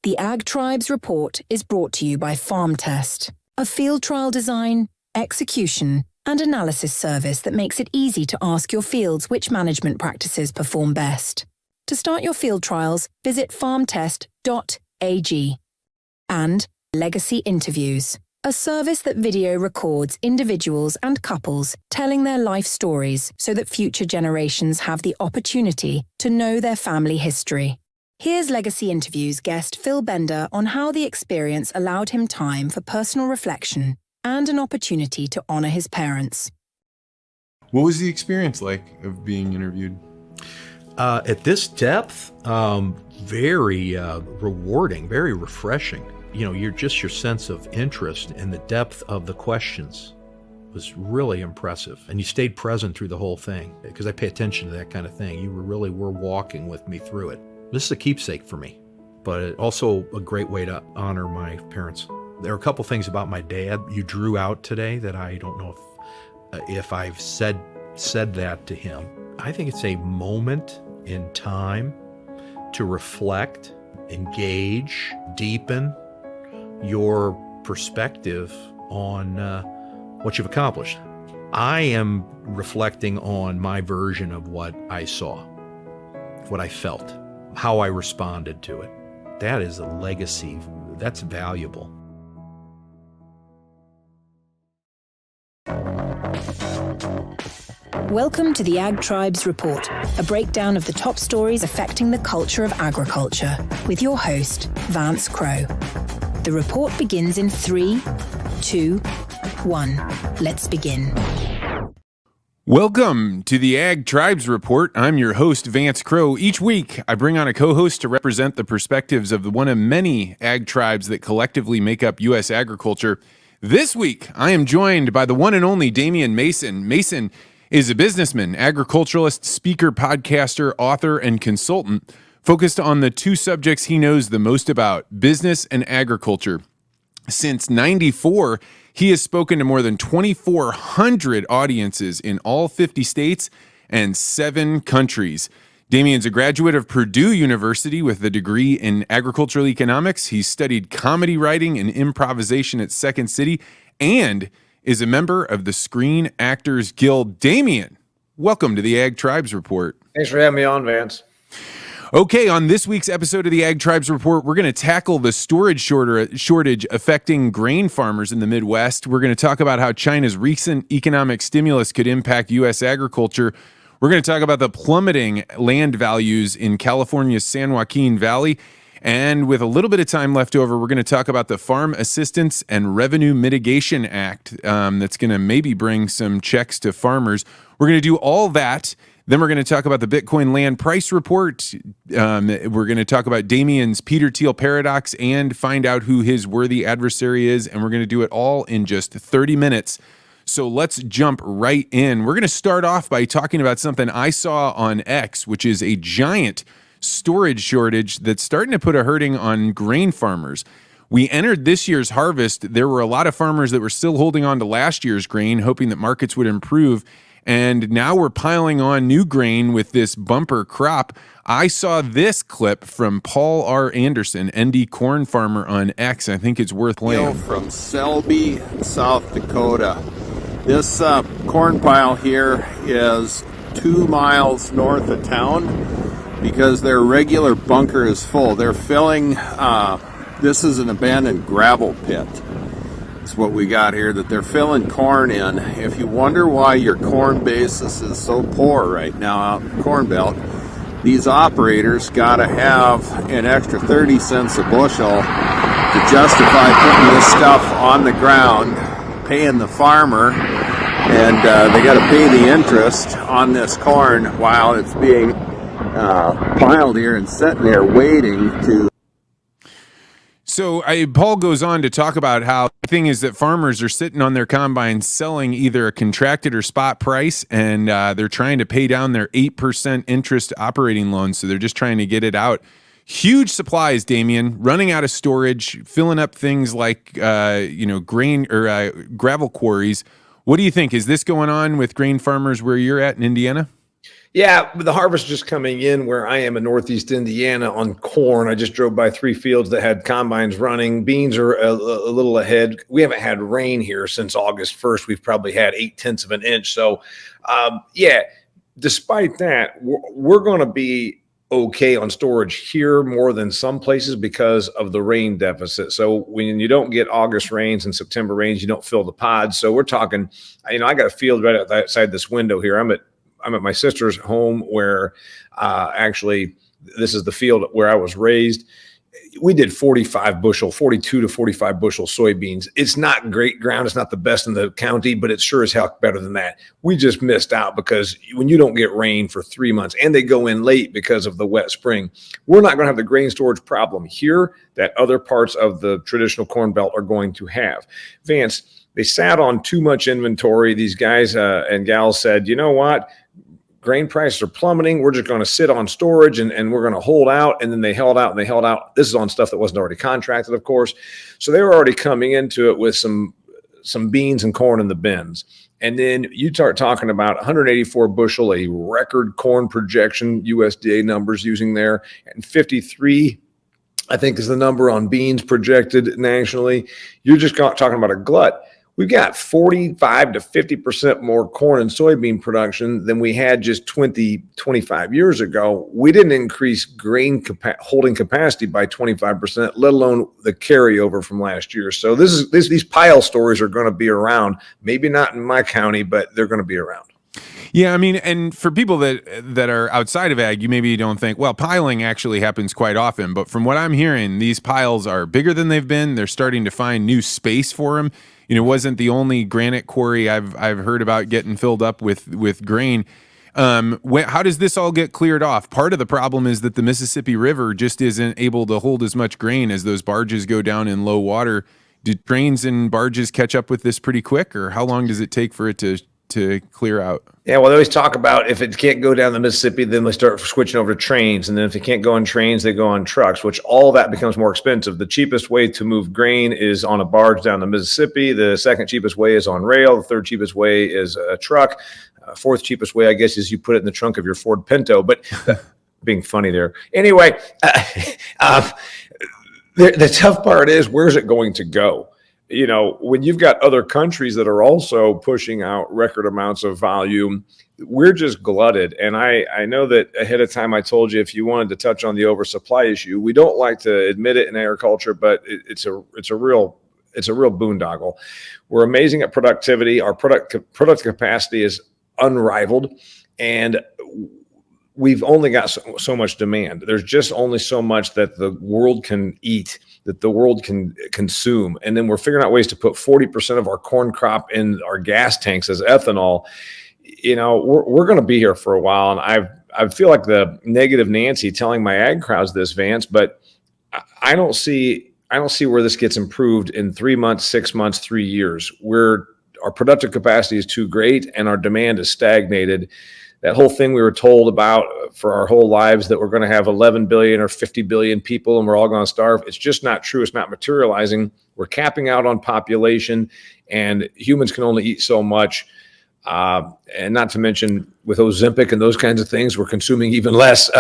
The Ag Tribes Report is brought to you by FarmTest, a field trial design, execution, and analysis service that makes it easy to ask your fields which management practices perform best. To start your field trials, visit farmtest.ag. And Legacy Interviews, a service that video records individuals and couples telling their life stories so that future generations have the opportunity to know their family history. Here's Legacy Interviews guest Phil Bender on how the experience allowed him time for personal reflection and an opportunity to honor his parents. What was the experience like of being interviewed? At this depth, very rewarding, very refreshing. You know, your sense of interest and the depth of the questions was really impressive. And you stayed present through the whole thing, because I pay attention to that kind of thing. You were walking with me through it. This is a keepsake for me, but also a great way to honor my parents. There are a couple things about my dad you drew out today that I don't know if I've said that to him. I think it's a moment in time to reflect, engage, deepen your perspective on what you've accomplished. I am reflecting on my version of what I saw, what I felt, how I responded to it. That is a legacy. That's valuable. Welcome to the Ag Tribes Report, a breakdown of the top stories affecting the culture of agriculture, with your host, Vance Crowe. The report begins in 3, 2, 1. Let's begin. Welcome to the Ag Tribes Report. I'm your host, Vance Crowe. Each week, I bring on a co-host to represent the perspectives of one of many ag tribes that collectively make up U.S. agriculture. This week, I am joined by the one and only Damian Mason. Mason is a businessman, agriculturalist, speaker, podcaster, author, and consultant focused on the two subjects he knows the most about, business and agriculture. Since '94, he has spoken to more than 2,400 audiences in all 50 states and 7 countries. Damian's a graduate of Purdue University with a degree in agricultural economics. He's studied comedy writing and improvisation at Second City and is a member of the Screen Actors Guild. Damian, welcome to the Ag Tribes Report. Thanks for having me on, Vance. Okay, on this week's episode of the Ag Tribes Report, we're going to tackle the storage shortage affecting grain farmers in the Midwest. We're going to talk about how China's recent economic stimulus could impact U.S. agriculture. We're going to talk about the plummeting land values in California's San Joaquin Valley. And with a little bit of time left over, we're going to talk about the Farm Assistance and Revenue Mitigation Act that's going to maybe bring some checks to farmers. We're going to do all that. Then we're going to talk about the Bitcoin land price report. We're going to talk about Damian's Peter Thiel paradox and find out who his worthy adversary is. And we're going to do it all in just 30 minutes. So let's jump right in. We're going to start off by talking about something I saw on X, which is a giant storage shortage that's starting to put a hurting on grain farmers. We entered this year's harvest. There were a lot of farmers that were still holding on to last year's grain, hoping that markets would improve. And now we're piling on new grain with this bumper crop. I saw this clip from Paul R. Anderson, ND corn farmer on X. I think it's worth playing. From Selby, South Dakota. This corn pile here is 2 miles north of town because their regular bunker is full. They're filling, this is an abandoned gravel pit. That's what we got here that they're filling corn in. If you wonder why your corn basis is so poor right now out in the Corn Belt, these operators got to have an extra 30 cents a bushel to justify putting this stuff on the ground, paying the farmer, and they got to pay the interest on this corn while it's being piled here and sitting there waiting to. So Paul goes on to talk about how the thing is that farmers are sitting on their combines selling either a contracted or spot price, and they're trying to pay down their 8% interest operating loan. So they're just trying to get it out. Huge supplies, Damian, running out of storage, filling up things like grain or gravel quarries. What do you think? Is this going on with grain farmers where you're at in Indiana? Yeah, the harvest is just coming in where I am in Northeast Indiana on corn. I just drove by 3 fields that had combines running. Beans are a little ahead. We haven't had rain here since August 1st. We've probably had 0.8 of an inch. So, yeah, despite that, we're going to be okay on storage here more than some places because of the rain deficit. So when you don't get August rains and September rains, you don't fill the pods. So we're talking, I got a field right outside this window here. I'm at my sister's home where actually this is the field where I was raised. We did 42 to 45 bushel soybeans. It's not great ground. It's not the best in the county, but it's sure as hell better than that. We just missed out because when you don't get rain for 3 months and they go in late because of the wet spring, we're not going to have the grain storage problem here that other parts of the traditional corn belt are going to have. Vance, they sat on too much inventory. These guys and gals said, you know what? Grain prices are plummeting. We're just going to sit on storage and we're going to hold out. And then they held out and they held out. This is on stuff that wasn't already contracted, of course. So they were already coming into it with some beans and corn in the bins. And then you start talking about 184 bushel, a record corn projection, USDA numbers using there, and 53, I think, is the number on beans projected nationally. You're just talking about a glut. We've got 45 to 50% more corn and soybean production than we had just 25 years ago. We didn't increase grain holding capacity by 25%, let alone the carryover from last year. So these pile stories are going to be around, maybe not in my county, but they're going to be around. Yeah, I mean, and for people that are outside of ag, you maybe don't think, well, piling actually happens quite often. But from what I'm hearing, these piles are bigger than they've been. They're starting to find new space for them. It wasn't the only granite quarry I've heard about getting filled up with grain. How does this all get cleared off? Part of the problem is that the Mississippi River just isn't able to hold as much grain as those barges go down in low water. Do trains and barges catch up with this pretty quick, or how long does it take for it to clear out? Yeah, well, they always talk about if it can't go down the Mississippi, then they start switching over to trains. And then if it can't go on trains, they go on trucks, which all that becomes more expensive. The cheapest way to move grain is on a barge down the Mississippi. The second cheapest way is on rail. The third cheapest way is a truck. Fourth cheapest way, I guess, is you put it in the trunk of your Ford Pinto. But being funny there. Anyway, the tough part is, where's it going to go? When you've got other countries that are also pushing out record amounts of volume, we're just glutted. And I know that ahead of time I told you if you wanted to touch on the oversupply issue, we don't like to admit it in agriculture, but it's a real boondoggle. We're amazing at productivity. Our productive capacity is unrivaled, and we've only got so much demand. There's just only so much that the world can eat, that the world can consume. And then we're figuring out ways to put 40% of our corn crop in our gas tanks as ethanol. We're going to be here for a while. And I feel like the negative Nancy telling my ag crowds this, Vance, but I don't see where this gets improved in 3 months, 6 months, 3 years. Our productive capacity is too great and our demand is stagnated. That whole thing we were told about for our whole lives that we're going to have 11 billion or 50 billion people and we're all going to starve. It's just not true. It's not materializing. We're capping out on population, and humans can only eat so much. And not to mention with Ozempic and those kinds of things, we're consuming even less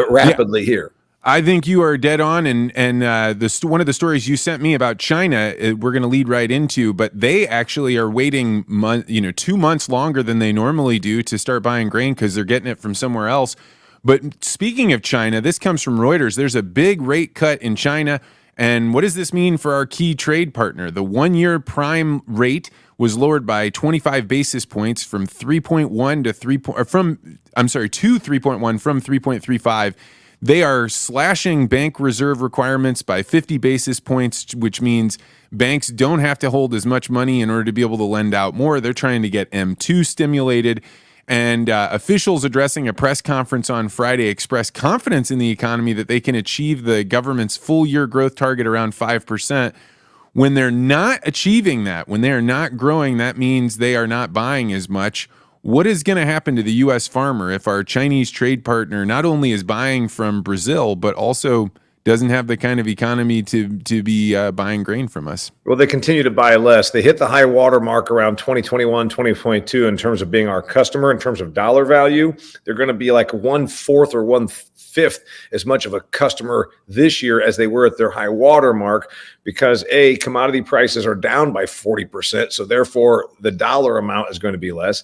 rapidly here. I think you are dead on, and one of the stories you sent me about China, we're going to lead right into, but they actually are waiting 2 months longer than they normally do to start buying grain because they're getting it from somewhere else. But speaking of China, this comes from Reuters. There's a big rate cut in China, and what does this mean for our key trade partner? The 1-year prime rate was lowered by 25 basis points from 3.1 to 3.1 from 3.35. They are slashing bank reserve requirements by 50 basis points, which means banks don't have to hold as much money in order to be able to lend out more. They're trying to get M2 stimulated. And officials addressing a press conference on Friday expressed confidence in the economy that they can achieve the government's full-year growth target around 5%. When they're not achieving that, when they are not growing, that means they are not buying as much. What is going to happen to the U.S. farmer if our Chinese trade partner not only is buying from Brazil, but also doesn't have the kind of economy to be buying grain from us. Well, they continue to buy less. They hit the high water mark around 2021, 2022 in terms of being our customer, in terms of dollar value. They're going to be like 1/4 or 1/5 as much of a customer this year as they were at their high water mark because commodity prices are down by 40%. So therefore the dollar amount is going to be less.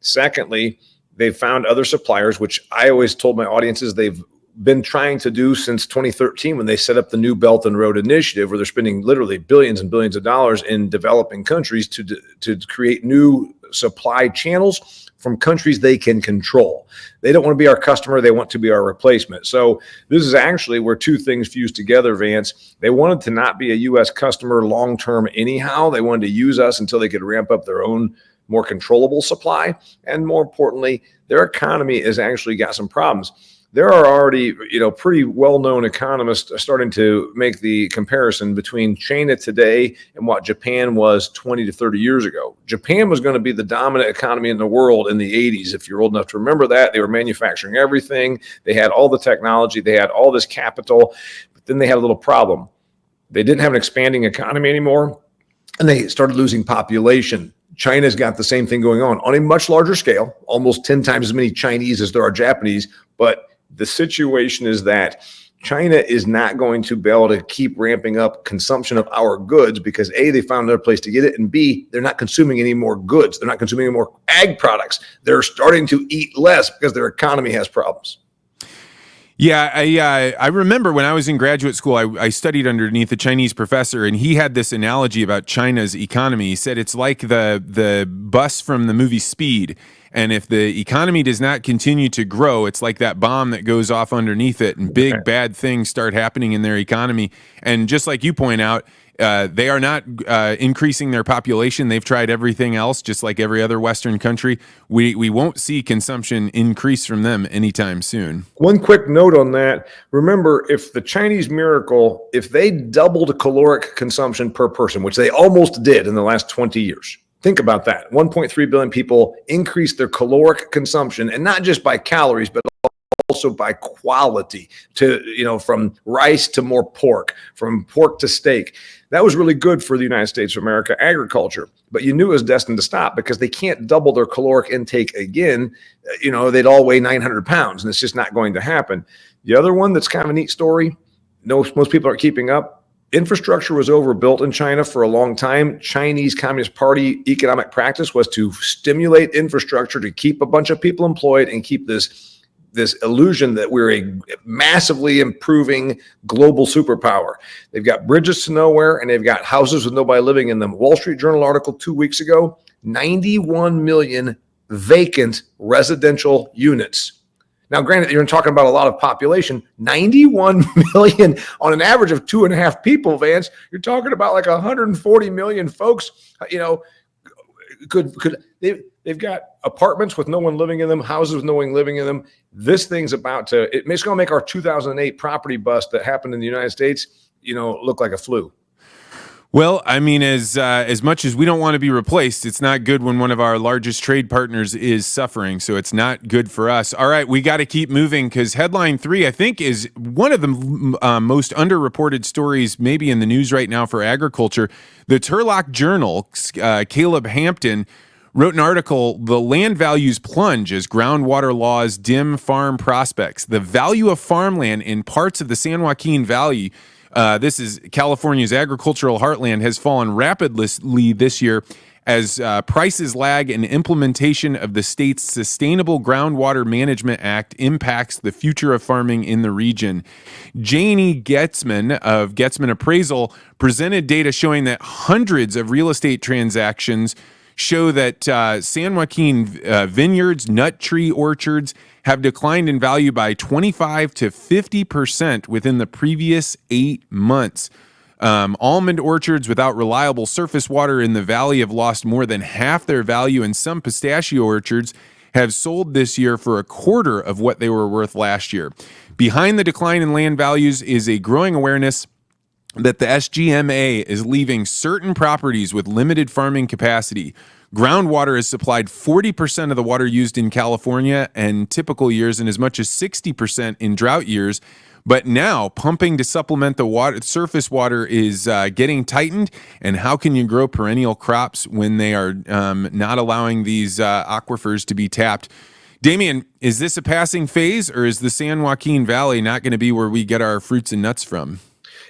Secondly, they've found other suppliers, which I always told my audiences they've been trying to do since 2013 when they set up the New Belt and Road Initiative, where they're spending literally billions and billions of dollars in developing countries to create new supply channels from countries they can control. They don't want to be our customer. They want to be our replacement. So this is actually where two things fuse together, Vance. They wanted to not be a U.S. customer long-term anyhow. They wanted to use us until they could ramp up their own more controllable supply. And more importantly, their economy has actually got some problems. There are already, pretty well-known economists starting to make the comparison between China today and what Japan was 20 to 30 years ago. Japan was going to be the dominant economy in the world in the 80s. If you're old enough to remember that, they were manufacturing everything. They had all the technology. They had all this capital. But then they had a little problem. They didn't have an expanding economy anymore, and they started losing population. China's got the same thing going on a much larger scale, almost 10 times as many Chinese as there are Japanese, but the situation is that China is not going to be able to keep ramping up consumption of our goods because A, they found another place to get it, and B, they're not consuming any more goods. They're not consuming any more ag products. They're starting to eat less because their economy has problems. Yeah, I remember when I was in graduate school, I studied underneath a Chinese professor, and he had this analogy about China's economy. He said it's like the bus from the movie Speed. And if the economy does not continue to grow, it's like that bomb that goes off underneath it, and big bad things start happening in their economy. And just like you point out, they are not increasing their population. They've tried everything else, just like every other Western country. We won't see consumption increase from them anytime soon. One quick note on that. Remember, if the Chinese miracle, if they doubled caloric consumption per person, which they almost did in the last 20 years, think about that. 1.3 billion people increased their caloric consumption, and not just by calories, but also by quality, to from rice to more pork, from pork to steak. That was really good for the United States of America agriculture, but you knew it was destined to stop because they can't double their caloric intake again. They'd all weigh 900 pounds, and it's just not going to happen. The other one that's kind of a neat story, most people aren't keeping up. Infrastructure was overbuilt in China for a long time. Chinese Communist Party economic practice was to stimulate infrastructure to keep a bunch of people employed and keep this illusion that we're a massively improving global superpower. They've got bridges to nowhere, and they've got houses with nobody living in them. Wall Street Journal article 2 weeks ago, 91 million vacant residential units. Now, granted, you're talking about a lot of population, 91 million on an average of 2.5 people, Vance. You're talking about like 140 million folks, they've got apartments with no one living in them, houses with no one living in them. This thing's it's going to make our 2008 property bust that happened in the United States, look like a flu. Well, I mean, as much as we don't want to be replaced, it's not good when one of our largest trade partners is suffering. So it's not good for us. All right, we got to keep moving because headline 3, I think, is one of the most underreported stories maybe in the news right now for agriculture. The Turlock Journal, Caleb Hampton, wrote an article, "The Land Values Plunge as Groundwater Laws Dim Farm Prospects. The Value of Farmland in Parts of the San Joaquin Valley," this is California's agricultural heartland, "has fallen rapidly this year as prices lag and implementation of the state's Sustainable Groundwater Management Act impacts the future of farming in the region." Janie Getzman of Getzman Appraisal presented data showing that hundreds of real estate transactions show that San Joaquin vineyards, nut tree orchards have declined in value by 25 to 50% within the previous 8 months. Almond orchards without reliable surface water in the valley have lost more than half their value, and some pistachio orchards have sold this year for a quarter of what they were worth last year. Behind the decline in land values is a growing awareness that the SGMA is leaving certain properties with limited farming capacity. Groundwater has supplied 40% of the water used in California in typical years and as much as 60% in drought years. But now pumping to supplement the water, surface water is getting tightened. And how can you grow perennial crops when they are not allowing these aquifers to be tapped? Damian, is this a passing phase, or is the San Joaquin Valley not going to be where we get our fruits and nuts from?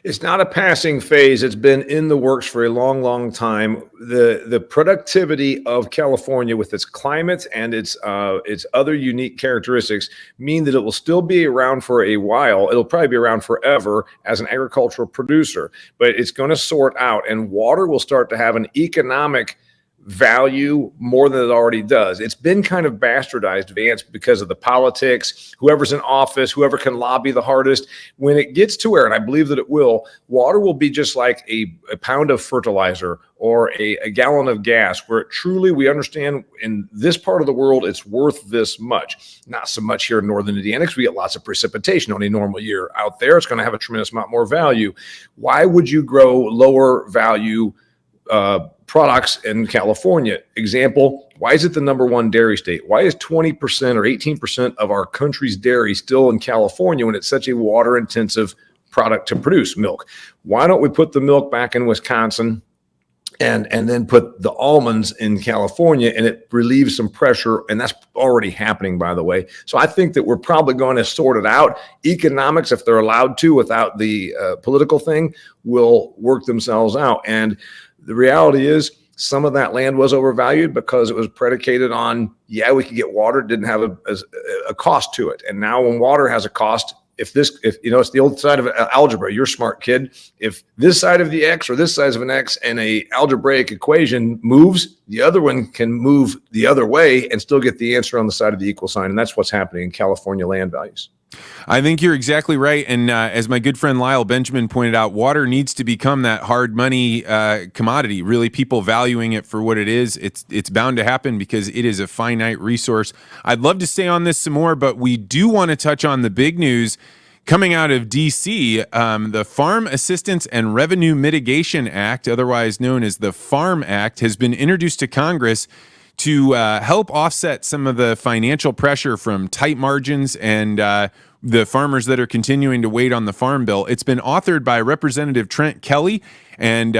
It's not a passing phase. It's been in the works for a long, long time. The productivity of California, with its climate and its other unique characteristics, mean that it will still be around for a while. It'll probably be around forever as an agricultural producer, but it's going to sort out, and water will start to have an economic value more than it already does. It's been kind of bastardized, Vance, because of the politics, whoever's in office, whoever can lobby the hardest. When it gets to where, and I believe that it will, water will be just like a pound of fertilizer or a gallon of gas, where it truly, we understand in this part of the world, it's worth this much. Not so much here in northern Indiana, because we get lots of precipitation on a normal year. Out there, it's going to have a tremendous amount more value. Why would you grow lower value products in California? Example, why is it the #1 dairy state? Why is 20% or 18% of our country's dairy still in California when it's such a water intensive product to produce milk? Why don't we put the milk back in Wisconsin and then put the almonds in California, and it relieves some pressure? And that's already happening, by the way. So I think that we're probably going to sort it out. Economics, if they're allowed to without the political thing, will work themselves out. And the reality is, some of that land was overvalued because it was predicated on, yeah, we could get water, didn't have a cost to it. And now when water has a cost, if you know, it's the old side of algebra, you're a smart kid. If this side of the X or this side of an X in a algebraic equation moves, the other one can move the other way and still get the answer on the side of the equal sign. And that's what's happening in California land values. I think you're exactly right. And as my good friend Lyle Benjamin pointed out, water needs to become that hard money commodity, really people valuing it for what it is. It's bound to happen because it is a finite resource. I'd love to stay on this some more, but we do want to touch on the big news coming out of D.C., the Farm Assistance and Revenue Mitigation Act, otherwise known as the FARM Act, has been introduced to Congress to help offset some of the financial pressure from tight margins and the farmers that are continuing to wait on the farm bill. It's been authored by Representative Trent Kelly and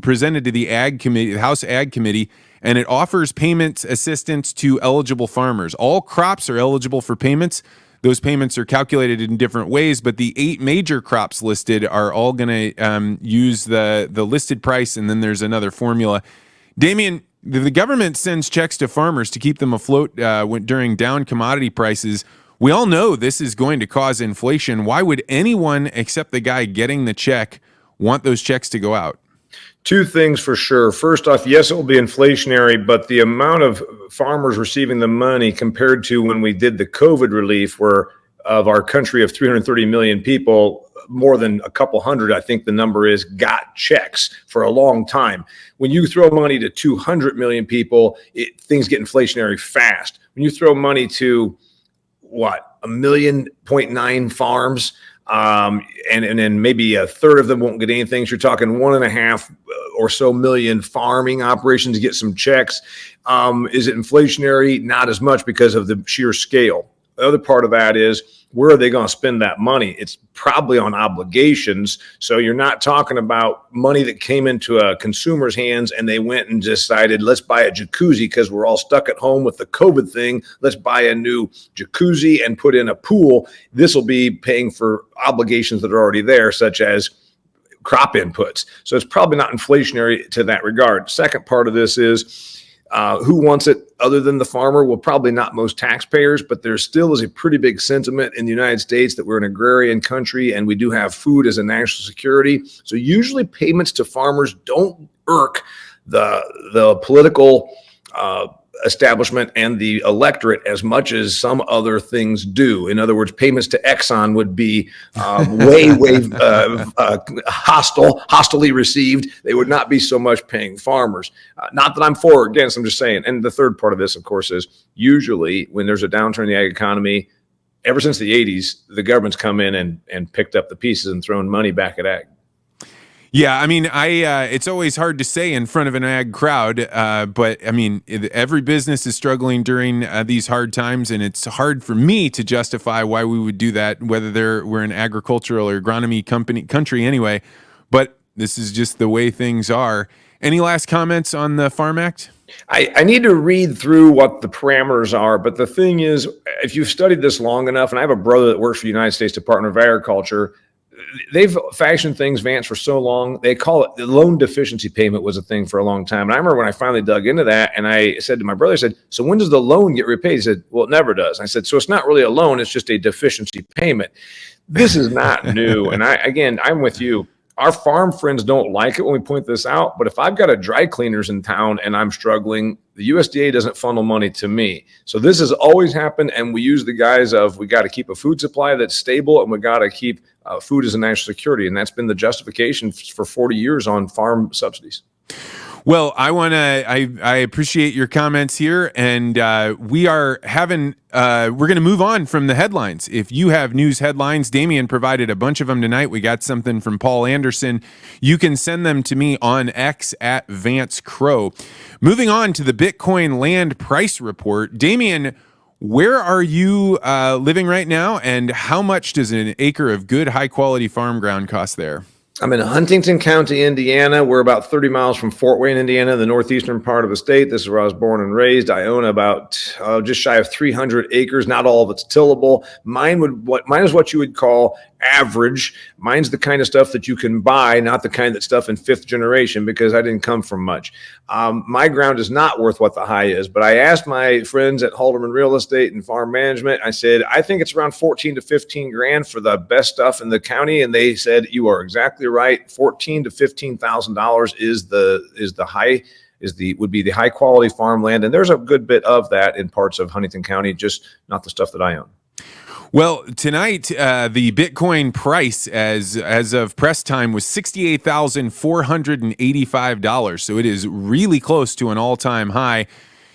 presented to the Ag Committee, the House Ag Committee, and it offers payments assistance to eligible farmers. All crops are eligible for payments. Those payments are calculated in different ways, but the 8 major crops listed are all going to use the listed price, and then there's another formula. Damian, the government sends checks to farmers to keep them afloat during down commodity prices. We all know this is going to cause inflation. Why would anyone except the guy getting the check want those checks to go out? Two things for sure. First off, yes, it will be inflationary, but the amount of farmers receiving the money compared to when we did the COVID relief, where of our country of 330 million people, more than a couple hundred, I think the number is, got checks for a long time. When you throw money to 200 million people, things get inflationary fast. When you throw money to 1.9 farms, and then maybe a third of them won't get anything, so you're talking 1.5 or so million farming operations to get some checks. Is it inflationary? Not as much because of the sheer scale. The other part of that is, where are they going to spend that money? It's probably on obligations. So you're not talking about money that came into a consumer's hands and they went and decided, let's buy a jacuzzi because we're all stuck at home with the COVID thing. Let's buy a new jacuzzi and put in a pool. This will be paying for obligations that are already there, such as crop inputs. So it's probably not inflationary to that regard. Second part of this is, who wants it other than the farmer? Well, probably not most taxpayers, but there still is a pretty big sentiment in the United States that we're an agrarian country and we do have food as a national security. So usually payments to farmers don't irk the political establishment and the electorate as much as some other things do. In other words, payments to Exxon would be way hostilely received. They would not be so much paying farmers. Not that I'm for or against, I'm just saying. And the third part of this, of course, is usually when there's a downturn in the ag economy, ever since the 80s, the government's come in and picked up the pieces and thrown money back at ag. Yeah, I mean, it's always hard to say in front of an ag crowd, but I mean, every business is struggling during these hard times, and it's hard for me to justify why we would do that, whether we're an agricultural or agronomy country anyway. But this is just the way things are. Any last comments on the Farm Act? I need to read through what the parameters are, but the thing is, if you've studied this long enough, and I have a brother that works for the United States Department of Agriculture, they've fashioned things, Vance, for so long. They call it the loan deficiency payment was a thing for a long time. And I remember when I finally dug into that, and I said to my brother, I said, so when does the loan get repaid? He said, well, it never does. I said, so it's not really a loan, it's just a deficiency payment. This is not new. And I'm with you. Our farm friends don't like it when we point this out, but if I've got a dry cleaners in town and I'm struggling, the USDA doesn't funnel money to me. So this has always happened, and we use the guise of we got to keep a food supply that's stable, and we got to keep food as a national security, and that's been the justification for 40 years on farm subsidies. Well, I appreciate your comments here, and we're going to move on from the headlines. If you have news headlines, Damian provided a bunch of them tonight. We got something from Paul Anderson. You can send them to me on X at Vance Crow. Moving on to the Bitcoin land price report. Damian, where are you living right now, and how much does an acre of good, high-quality farm ground cost there? I'm in Huntington County, Indiana. We're about 30 miles from Fort Wayne, Indiana, the northeastern part of the state. This is where I was born and raised. I own about just shy of 300 acres. Not all of it's tillable. Mine is what you would call average. Mine's the kind of stuff that you can buy, not the kind that stuff in fifth generation, because I didn't come from much. My ground is not worth what the high is, but I asked my friends at Halderman Real Estate and Farm Management. I said, I think it's around 14 to 15 grand for the best stuff in the county. And they said, you are exactly right. $14,000 to $15,000 would be the high quality farmland. And there's a good bit of that in parts of Huntington County, just not the stuff that I own. Well, tonight, the Bitcoin price as of press time was $68,485. So it is really close to an all-time high.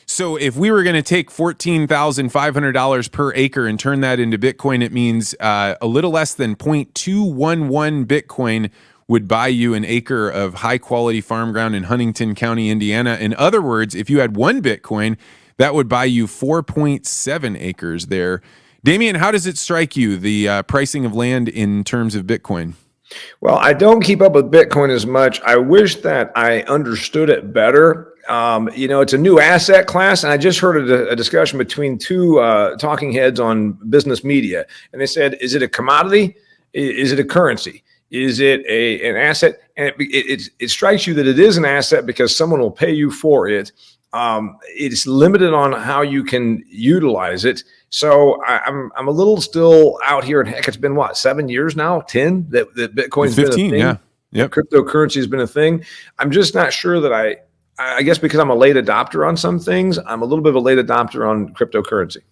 So if we were going to take $14,500 per acre and turn that into Bitcoin, it means a little less than 0.211 Bitcoin would buy you an acre of high-quality farm ground in Huntington County, Indiana. In other words, if you had 1 Bitcoin, that would buy you 4.7 acres there. Damian, how does it strike you, the pricing of land in terms of Bitcoin? Well, I don't keep up with Bitcoin as much. I wish that I understood it better. It's a new asset class, and I just heard a discussion between two talking heads on business media, and they said, is it a commodity? Is it a currency? Is it an asset? And it strikes you that it is an asset because someone will pay you for it. It's limited on how you can utilize it. So I'm a little still out here, and heck, it's been 7 years now, 10 that Bitcoin's 15, been a thing. Yeah. Yep. Cryptocurrency has been a thing. I'm just not sure that I guess because I'm a late adopter on some things, I'm a little bit of a late adopter on cryptocurrency.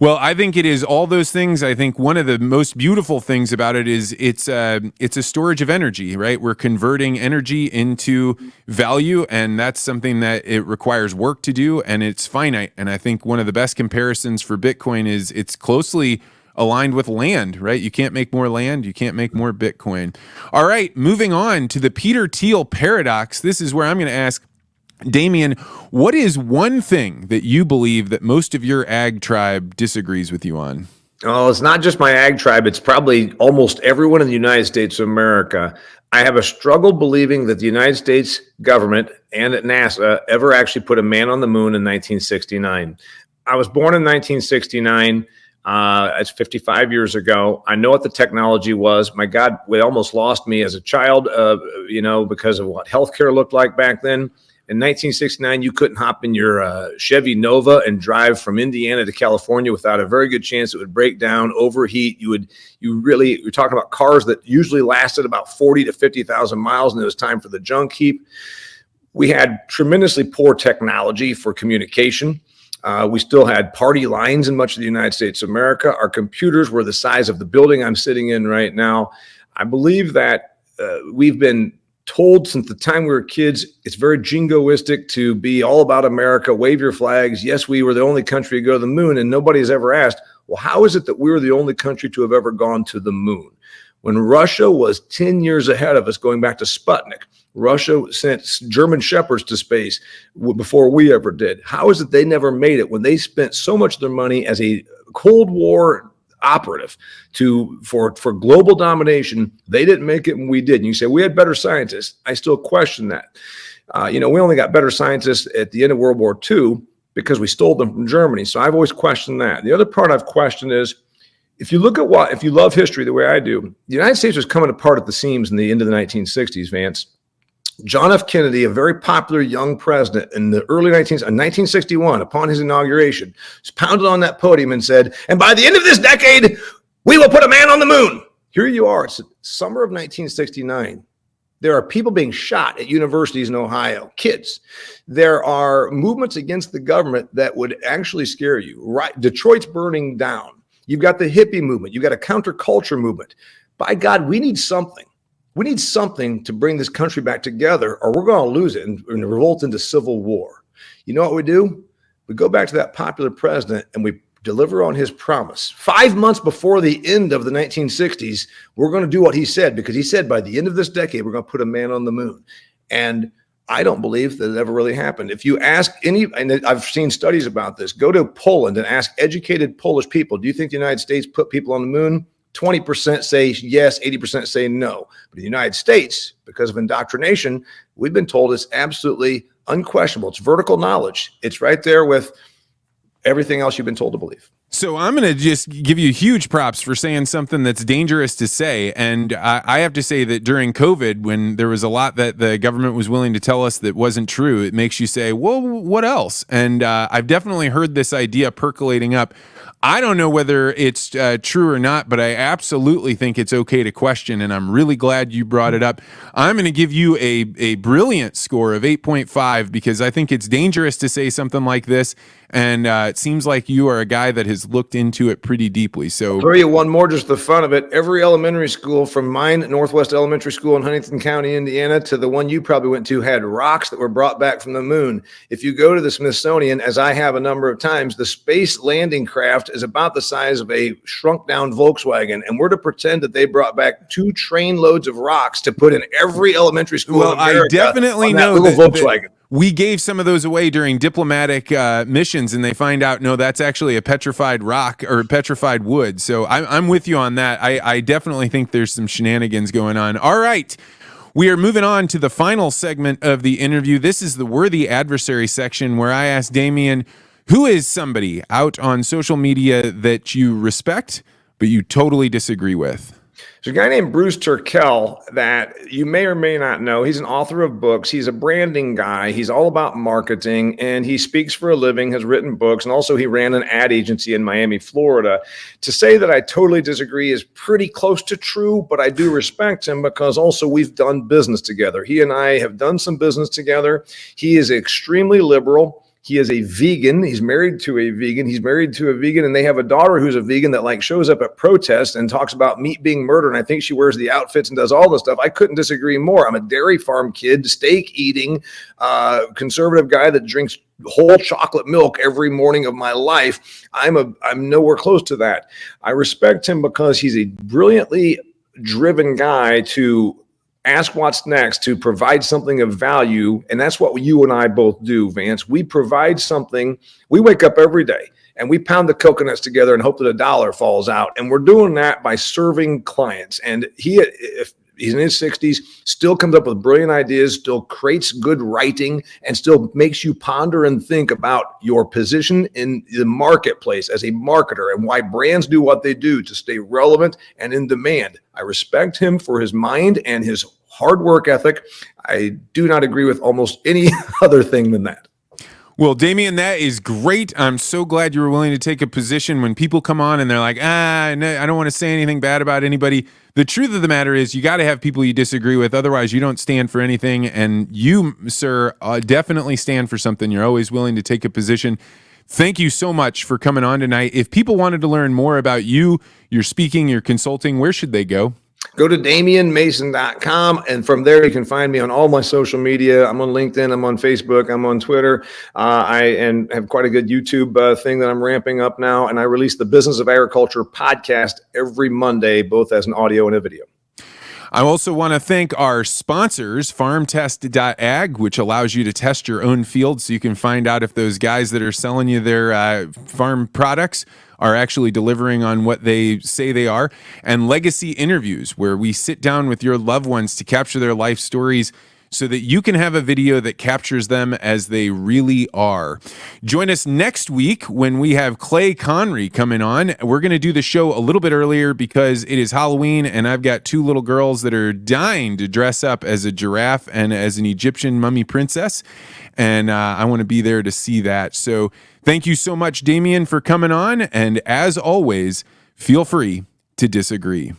Well, I think it is all those things. I think one of the most beautiful things about it is it's a storage of energy, right? We're converting energy into value, and that's something that it requires work to do, and it's finite. And I think one of the best comparisons for Bitcoin is it's closely aligned with land, right? You can't make more land, you can't make more Bitcoin. All right, moving on to the Peter Thiel paradox. This is where I'm going to ask Damian, what is one thing that you believe that most of your ag tribe disagrees with you on? Oh, it's not just my ag tribe. It's probably almost everyone in the United States of America. I have a struggle believing that the United States government and at NASA ever actually put a man on the moon in 1969. I was born in 1969. It's 55 years ago. I know what the technology was. My God, they almost lost me as a child, because of what healthcare looked like back then. In 1969, you couldn't hop in your Chevy Nova and drive from Indiana to California without a very good chance it would break you're talking about cars that usually lasted about 40 to 50,000 miles, and it was time for the junk heap. We had tremendously poor technology for communication. We still had party lines in much of the United States of America. Our computers were the size of the building I'm sitting in right now. I believe that we've been told since the time we were kids, it's very jingoistic to be all about America, wave your flags. Yes, we were the only country to go to the moon, and nobody's ever asked, well, how is it that we were the only country to have ever gone to the moon? when Russia was 10 years ahead of us, going back to Sputnik. Russia sent German shepherds to space before we ever did. How is it they never made it when they spent so much of their money as a Cold War operative for global domination? They didn't make it when we did. And you say, we had better scientists. I still question that. We only got better scientists at the end of World War II because we stole them from Germany. So I've always questioned that. The other part I've questioned is, if you love history the way I do, the United States was coming apart at the seams in the end of the 1960s, Vance. John F. Kennedy, a very popular young president in the early 1961, upon his inauguration, was pounded on that podium and said, and by the end of this decade, we will put a man on the moon. Here you are. It's summer of 1969. There are people being shot at universities in Ohio, kids. There are movements against the government that would actually scare you. Right? Detroit's burning down. You've got the hippie movement. You've got a counterculture movement. By God, we need something. We need something to bring this country back together, or we're going to lose it and revolt into civil war. You know what we do? We go back to that popular president and we deliver on his promise. 5 months before the end of the 1960s, we're going to do what he said, because he said by the end of this decade, we're going to put a man on the moon. And I don't believe that it ever really happened. If you ask and I've seen studies about this, go to Poland and ask educated Polish people, do you think the United States put people on the moon? 20% say yes, 80% say no. But in the United States, because of indoctrination, we've been told it's absolutely unquestionable. It's vertical knowledge. It's right there with everything else you've been told to believe. So I'm going to just give you huge props for saying something that's dangerous to say. And I have to say that during COVID, when there was a lot that the government was willing to tell us that wasn't true, it makes you say, well, what else? And I've definitely heard this idea percolating up. I don't know whether it's true or not, but I absolutely think it's okay to question, and I'm really glad you brought it up. I'm going to give you a brilliant score of 8.5 because I think it's dangerous to say something like this, and it seems like you are a guy that has looked into it pretty deeply. So I'll throw you one more just the fun of it. Every elementary school from mine, Northwest Elementary School in Huntington County, Indiana, to the one you probably went to had rocks that were brought back from the moon. If you go to the Smithsonian, as I have a number of times, the space landing craft is about the size of a shrunk down Volkswagen, and we're to pretend that they brought back 2 train loads of rocks to put in every elementary school in America. I definitely know that Volkswagen. We gave some of those away during diplomatic missions, and they find out, no, that's actually a petrified rock or petrified wood. So I'm with you on that. I definitely think there's some shenanigans going on. All right. We are moving on to the final segment of the interview. This is the Worthy Adversary section, where I ask Damian, who is somebody out on social media that you respect, but you totally disagree with? There's a guy named Bruce Turkel that you may or may not know. He's an author of books. He's a branding guy. He's all about marketing, and he speaks for a living, has written books, and also he ran an ad agency in Miami, Florida. To say that I totally disagree is pretty close to true, but I do respect him because also we've done business together. He and I have done some business together. He is extremely liberal. He is a vegan. He's married to a vegan. And they have a daughter who's a vegan that shows up at protests and talks about meat being murder. And I think she wears the outfits and does all this stuff. I couldn't disagree more. I'm a dairy farm kid, steak eating, conservative guy that drinks whole chocolate milk every morning of my life. I'm nowhere close to that. I respect him because he's a brilliantly driven guy to ask what's next, to provide something of value. And that's what you and I both do, Vance. We provide something. We wake up every day and we pound the coconuts together and hope that a dollar falls out. And we're doing that by serving clients. And if he's in his 60s, still comes up with brilliant ideas, still creates good writing, and still makes you ponder and think about your position in the marketplace as a marketer and why brands do what they do to stay relevant and in demand. I respect him for his mind and his hard work ethic. I do not agree with almost any other thing than that. Well, Damian, that is great. I'm so glad you were willing to take a position when people come on and they're like, no, I don't want to say anything bad about anybody. The truth of the matter is you got to have people you disagree with. Otherwise, you don't stand for anything. And you, sir, definitely stand for something. You're always willing to take a position. Thank you so much for coming on tonight. If people wanted to learn more about you, your speaking, your consulting, where should they go? Go to DamianMason.com, and from there you can find me on all my social media. I'm on LinkedIn, I'm on Facebook, I'm on Twitter. I have quite a good YouTube thing that I'm ramping up now, and I release the Business of Agriculture podcast every Monday, both as an audio and a video. I also want to thank our sponsors, farmtest.ag, which allows you to test your own field so you can find out if those guys that are selling you their farm products are actually delivering on what they say they are, and Legacy Interviews, where we sit down with your loved ones to capture their life stories so that you can have a video that captures them as they really are. Join us next week when we have Clay Conry coming on. We're going to do the show a little bit earlier because it is Halloween, and I've got two little girls that are dying to dress up as a giraffe and as an Egyptian mummy princess, and I want to be there to see that. So thank you so much, Damian, for coming on, and as always, feel free to disagree.